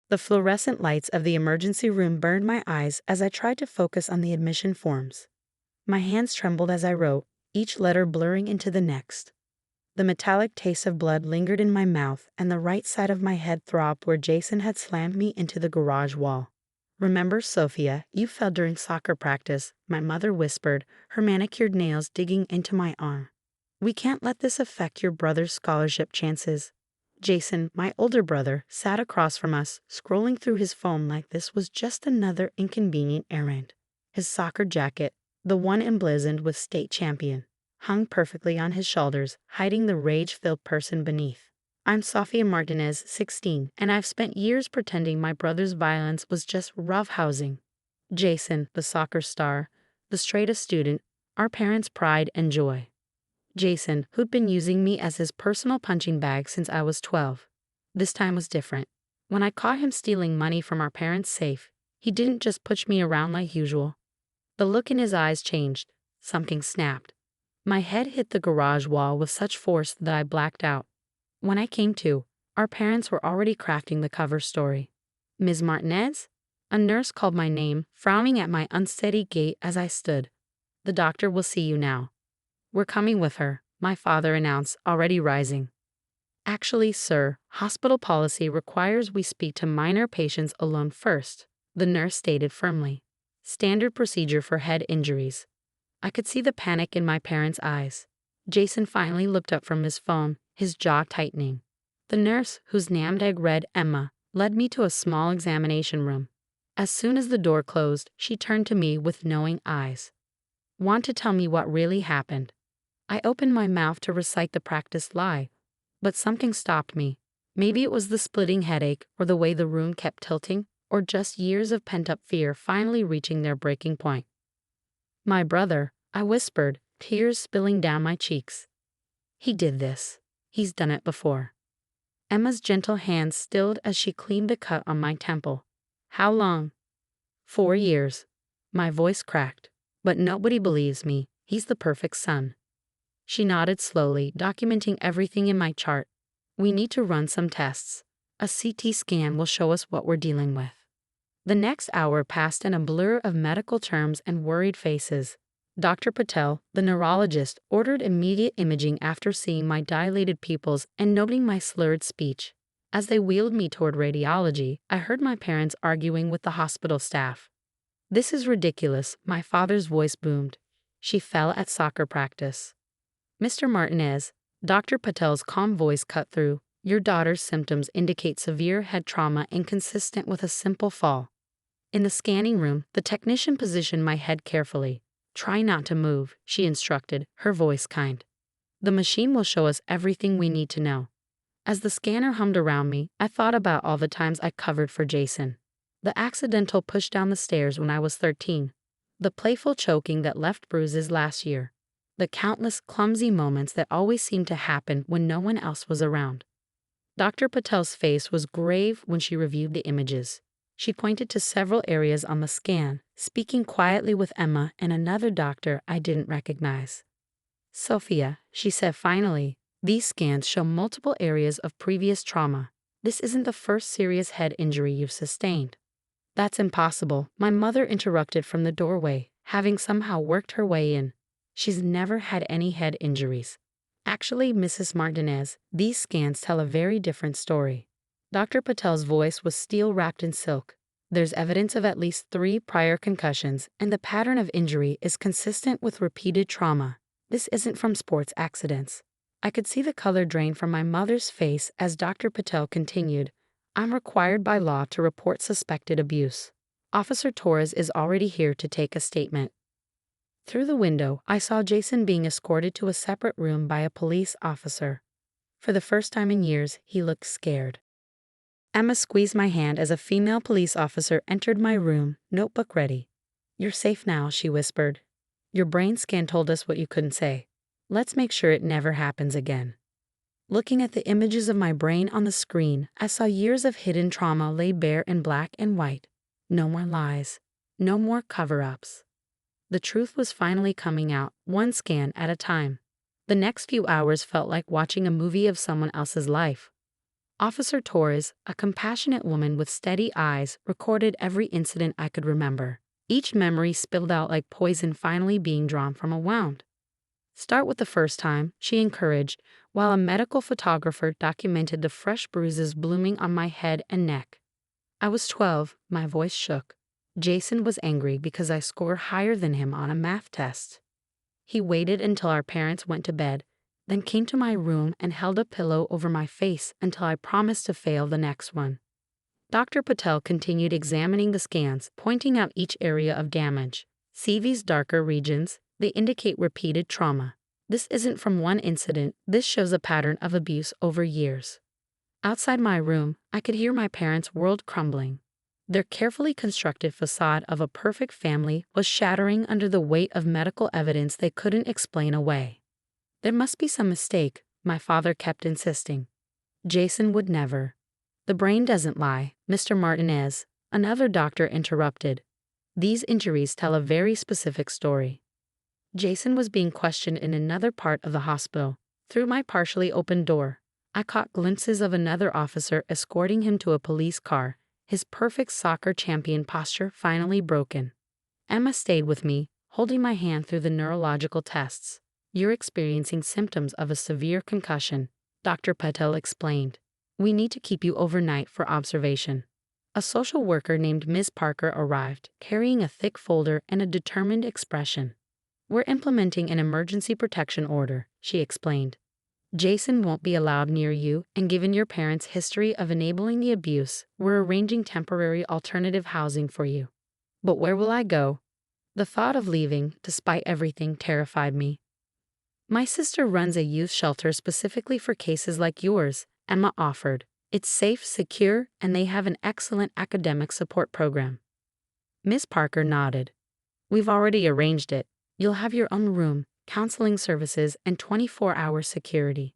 The fluorescent lights of the emergency room burned my eyes as I tried to focus on the admission forms. My hands trembled as I wrote, each letter blurring into the next. The metallic taste of blood lingered in my mouth, and the right side of my head throbbed where Jason had slammed me into the garage wall. "Remember, Sophia, you fell during soccer practice," my mother whispered, her manicured nails digging into my arm. "We can't let this affect your brother's scholarship chances." Jason, my older brother, sat across from us, scrolling through his phone like this was just another inconvenient errand. His soccer jacket, the one emblazoned with state champion, hung perfectly on his shoulders, hiding the rage-filled person beneath. "I'm Sofia Martinez, 16, and I've spent years pretending my brother's violence was just roughhousing." Jason, the soccer star, the straightest student, our parents' pride and joy. Jason, who'd been using me as his personal punching bag since I was 12. This time was different. When I caught him stealing money from our parents' safe, he didn't just push me around like usual. The look in his eyes changed. Something snapped. My head hit the garage wall with such force that I blacked out. When I came to, our parents were already crafting the cover story. "Ms. Martinez?" A nurse called my name, frowning at my unsteady gait as I stood. "The doctor will see you now." "We're coming with her," my father announced, already rising. "Actually, sir, hospital policy requires we speak to minor patients alone first," the nurse stated firmly. "Standard procedure for head injuries." I could see the panic in my parents' eyes. Jason finally looked up from his phone, his jaw tightening. The nurse, whose name tag read Emma, led me to a small examination room. As soon as the door closed, she turned to me with knowing eyes. "Want to tell me what really happened?" I opened my mouth to recite the practiced lie, but something stopped me. Maybe it was the splitting headache, or the way the room kept tilting, or just years of pent-up fear finally reaching their breaking point. "My brother," I whispered, tears spilling down my cheeks. "He did this. He's done it before." Emma's gentle hand stilled as she cleaned the cut on my temple. "How long?" "4 years." My voice cracked. "But nobody believes me. He's the perfect son." She nodded slowly, documenting everything in my chart. "We need to run some tests. A CT scan will show us what we're dealing with." The next hour passed in a blur of medical terms and worried faces. Dr. Patel, the neurologist, ordered immediate imaging after seeing my dilated pupils and noting my slurred speech. As they wheeled me toward radiology, I heard my parents arguing with the hospital staff. "This is ridiculous," my father's voice boomed. "She fell at soccer practice." "Mr. Martinez," Dr. Patel's calm voice cut through, "your daughter's symptoms indicate severe head trauma inconsistent with a simple fall." In the scanning room, the technician positioned my head carefully. "Try not to move," she instructed, her voice kind. "The machine will show us everything we need to know." As the scanner hummed around me, I thought about all the times I covered for Jason. The accidental push down the stairs when I was 13. The playful choking that left bruises last year. The countless clumsy moments that always seemed to happen when no one else was around. Dr. Patel's face was grave when she reviewed the images. She pointed to several areas on the scan, speaking quietly with Emma and another doctor I didn't recognize. "Sophia," she said finally, "these scans show multiple areas of previous trauma. This isn't the first serious head injury you've sustained." "That's impossible," my mother interrupted from the doorway, having somehow worked her way in. "She's never had any head injuries." "Actually, Mrs. Martinez, these scans tell a very different story." Dr. Patel's voice was steel wrapped in silk. "There's evidence of at least 3 prior concussions, and the pattern of injury is consistent with repeated trauma. This isn't from sports accidents." I could see the color drain from my mother's face as Dr. Patel continued, "I'm required by law to report suspected abuse. Officer Torres is already here to take a statement." Through the window, I saw Jason being escorted to a separate room by a police officer. For the first time in years, he looked scared. Emma squeezed my hand as a female police officer entered my room, notebook ready. "You're safe now," she whispered. "Your brain scan told us what you couldn't say. Let's make sure it never happens again." Looking at the images of my brain on the screen, I saw years of hidden trauma laid bare in black and white. No more lies. No more cover-ups. The truth was finally coming out, one scan at a time. The next few hours felt like watching a movie of someone else's life. Officer Torres, a compassionate woman with steady eyes, recorded every incident I could remember. Each memory spilled out like poison finally being drawn from a wound. Start with the first time, she encouraged, while a medical photographer documented the fresh bruises blooming on my head and neck. I was 12, my voice shook. Jason was angry because I scored higher than him on a math test. He waited until our parents went to bed, then came to my room and held a pillow over my face until I promised to fail the next one. Dr. Patel continued examining the scans, pointing out each area of damage. See these darker regions? They indicate repeated trauma. This isn't from one incident, this shows a pattern of abuse over years. Outside my room, I could hear my parents' world crumbling. Their carefully constructed facade of a perfect family was shattering under the weight of medical evidence they couldn't explain away. There must be some mistake, my father kept insisting. Jason would never. The brain doesn't lie, Mr. Martinez, another doctor interrupted. These injuries tell a very specific story. Jason was being questioned in another part of the hospital. Through my partially open door, I caught glimpses of another officer escorting him to a police car, his perfect soccer champion posture finally broken. Emma stayed with me, holding my hand through the neurological tests. You're experiencing symptoms of a severe concussion, Dr. Patel explained. We need to keep you overnight for observation. A social worker named Ms. Parker arrived, carrying a thick folder and a determined expression. We're implementing an emergency protection order, she explained. Jason won't be allowed near you, and given your parents' history of enabling the abuse, we're arranging temporary alternative housing for you. But where will I go? The thought of leaving, despite everything, terrified me. My sister runs a youth shelter specifically for cases like yours, Emma offered. It's safe, secure, and they have an excellent academic support program. Miss Parker nodded. We've already arranged it. You'll have your own room, counseling services, and 24-hour security.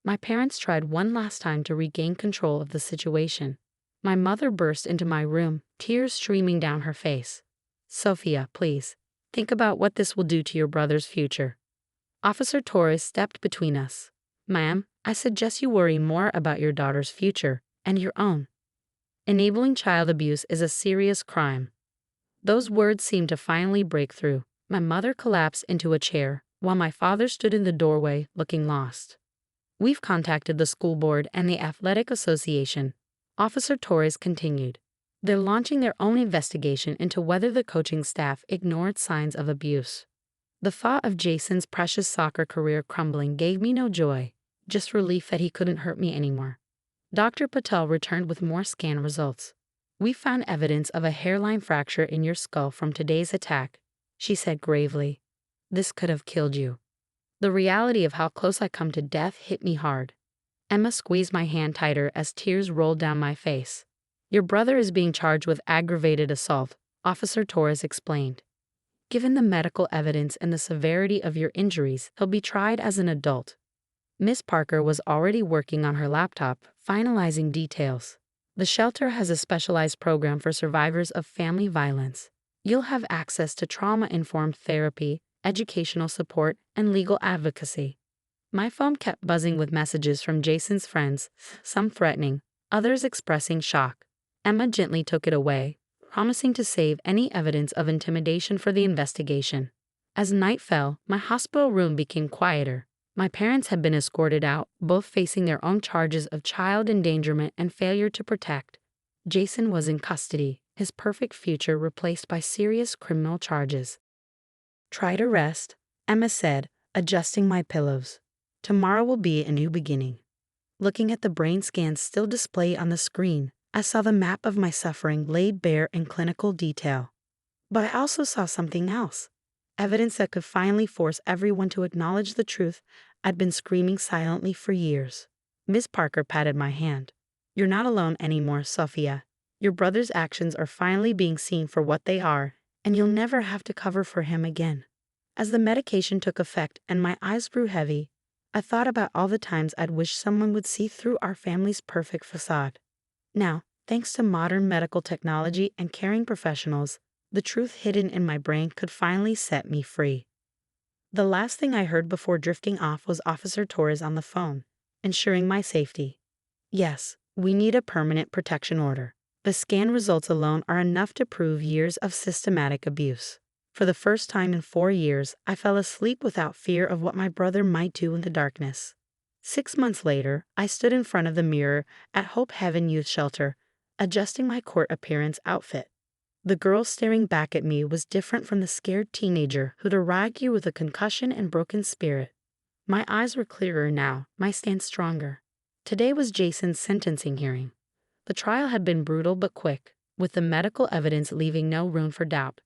My parents tried one last time to regain control of the situation. My mother burst into my room, tears streaming down her face. Sophia, please, think about what this will do to your brother's future. Officer Torres stepped between us. Ma'am, I suggest you worry more about your daughter's future, and your own. Enabling child abuse is a serious crime. Those words seemed to finally break through. My mother collapsed into a chair, while my father stood in the doorway, looking lost. We've contacted the school board and the athletic association, Officer Torres continued. They're launching their own investigation into whether the coaching staff ignored signs of abuse. The thought of Jason's precious soccer career crumbling gave me no joy, just relief that he couldn't hurt me anymore. Dr. Patel returned with more scan results. We found evidence of a hairline fracture in your skull from today's attack, she said gravely. This could have killed you. The reality of how close I come to death hit me hard. Emma squeezed my hand tighter as tears rolled down my face. Your brother is being charged with aggravated assault, Officer Torres explained. Given the medical evidence and the severity of your injuries, he'll be tried as an adult. Miss Parker was already working on her laptop, finalizing details. The shelter has a specialized program for survivors of family violence. You'll have access to trauma-informed therapy, educational support, and legal advocacy. My phone kept buzzing with messages from Jason's friends, some threatening, others expressing shock. Emma gently took it away, promising to save any evidence of intimidation for the investigation. As night fell, my hospital room became quieter. My parents had been escorted out, both facing their own charges of child endangerment and failure to protect. Jason was in custody, his perfect future replaced by serious criminal charges. Try to rest, Emma said, adjusting my pillows. Tomorrow will be a new beginning. Looking at the brain scans still displayed on the screen, I saw the map of my suffering laid bare in clinical detail. But I also saw something else. Evidence that could finally force everyone to acknowledge the truth I'd been screaming silently for years. Miss Parker patted my hand. You're not alone anymore, Sophia. Your brother's actions are finally being seen for what they are, and you'll never have to cover for him again. As the medication took effect and my eyes grew heavy, I thought about all the times I'd wished someone would see through our family's perfect facade. Now, thanks to modern medical technology and caring professionals, the truth hidden in my brain could finally set me free. The last thing I heard before drifting off was Officer Torres on the phone, ensuring my safety. Yes, We need a permanent protection order. The scan results alone are enough to prove years of systematic abuse. For the first time in 4 years, I fell asleep without fear of what my brother might do in the darkness. 6 months later, I stood in front of the mirror at Hope Heaven Youth Shelter, adjusting my court appearance outfit. The girl staring back at me was different from the scared teenager who'd arrived here with a concussion and broken spirit. My eyes were clearer now, my stance stronger. Today was Jason's sentencing hearing. The trial had been brutal but quick, with the medical evidence leaving no room for doubt.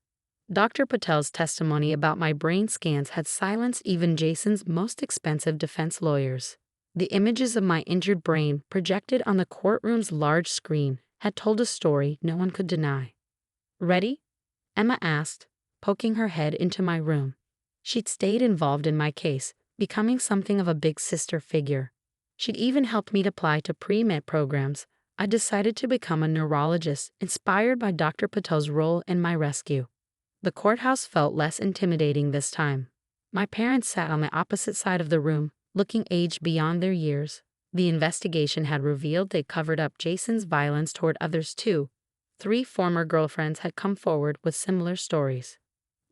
Dr. Patel's testimony about my brain scans had silenced even Jason's most expensive defense lawyers. The images of my injured brain projected on the courtroom's large screen had told a story no one could deny. "Ready?" Emma asked, poking her head into my room. She'd stayed involved in my case, becoming something of a big sister figure. She'd even helped me apply to pre-med programs. I decided to become a neurologist, inspired by Dr. Patel's role in my rescue. The courthouse felt less intimidating this time. My parents sat on the opposite side of the room, looking aged beyond their years. The investigation had revealed they covered up Jason's violence toward others too. 3 former girlfriends had come forward with similar stories.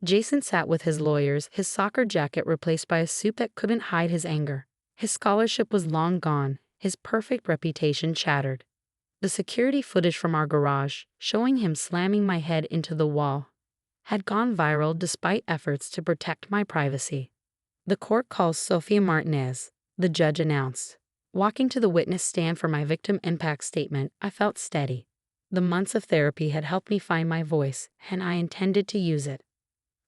Jason sat with his lawyers, his soccer jacket replaced by a suit that couldn't hide his anger. His scholarship was long gone, his perfect reputation shattered. The security footage from our garage, showing him slamming my head into the wall, had gone viral despite efforts to protect my privacy. "The court calls Sophia Martinez," the judge announced. Walking to the witness stand for my victim impact statement, I felt steady. The months of therapy had helped me find my voice, and I intended to use it.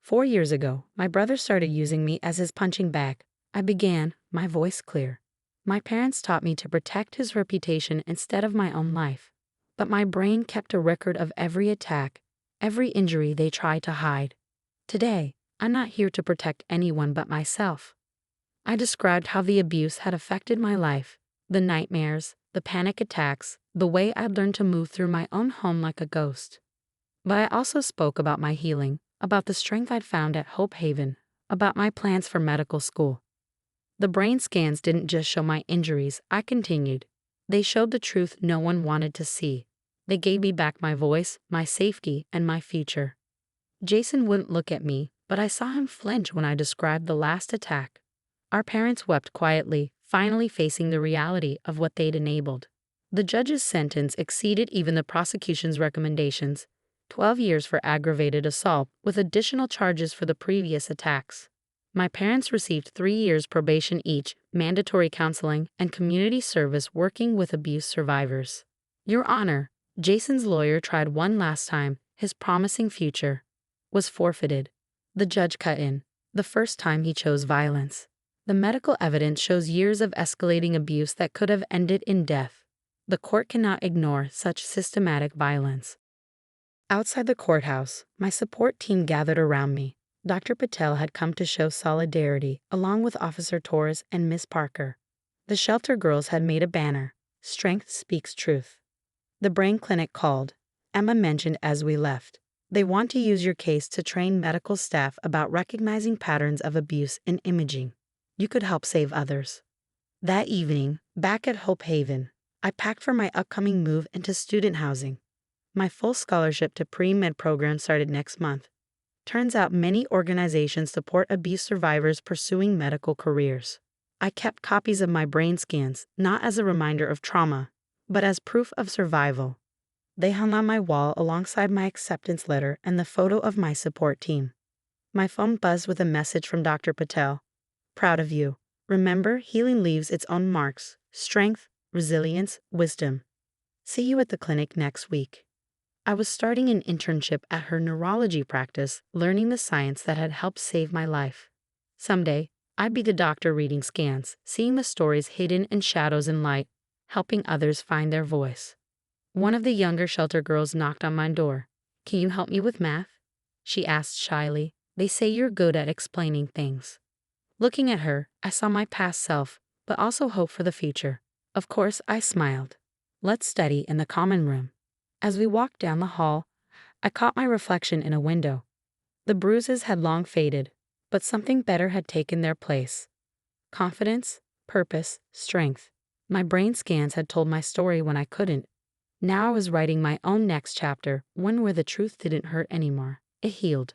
4 years ago, my brother started using me as his punching bag. I began, my voice clear. My parents taught me to protect his reputation instead of my own life. But my brain kept a record of every attack, every injury they tried to hide. Today, I'm not here to protect anyone but myself. I described how the abuse had affected my life, the nightmares, the panic attacks, the way I'd learned to move through my own home like a ghost. But I also spoke about my healing, about the strength I'd found at Hope Haven, about my plans for medical school. The brain scans didn't just show my injuries, I continued. They showed the truth no one wanted to see. They gave me back my voice, my safety, and my future. Jason wouldn't look at me, but I saw him flinch when I described the last attack. Our parents wept quietly, finally facing the reality of what they'd enabled. The judge's sentence exceeded even the prosecution's recommendations: 12 years for aggravated assault, with additional charges for the previous attacks. My parents received 3 years probation each, mandatory counseling, and community service working with abuse survivors. "Your Honor," Jason's lawyer tried one last time. His promising future was forfeited. The judge cut in. The first time he chose violence. The medical evidence shows years of escalating abuse that could have ended in death. The court cannot ignore such systematic violence. Outside the courthouse, my support team gathered around me. Dr. Patel had come to show solidarity, along with Officer Torres and Miss Parker. The shelter girls had made a banner, "Strength Speaks Truth." The brain clinic called. Emma mentioned as we left. "They want to use your case to train medical staff about recognizing patterns of abuse in imaging. You could help save others." That evening, back at Hope Haven, I packed for my upcoming move into student housing. My full scholarship to pre-med program started next month. Turns out many organizations support abuse survivors pursuing medical careers. I kept copies of my brain scans, not as a reminder of trauma, but as proof of survival. They hung on my wall alongside my acceptance letter and the photo of my support team. My phone buzzed with a message from Dr. Patel. "Proud of you. Remember, healing leaves its own marks: strength, resilience, wisdom. See you at the clinic next week." I was starting an internship at her neurology practice, learning the science that had helped save my life. Someday, I'd be the doctor reading scans, seeing the stories hidden in shadows and light, helping others find their voice. One of the younger shelter girls knocked on my door. "Can you help me with math?" she asked shyly. "They say you're good at explaining things." Looking at her, I saw my past self, but also hope for the future. Of course, I smiled. "Let's study in the common room." As we walked down the hall, I caught my reflection in a window. The bruises had long faded, but something better had taken their place. Confidence, purpose, strength. My brain scans had told my story when I couldn't. Now I was writing my own next chapter, one where the truth didn't hurt anymore. It healed.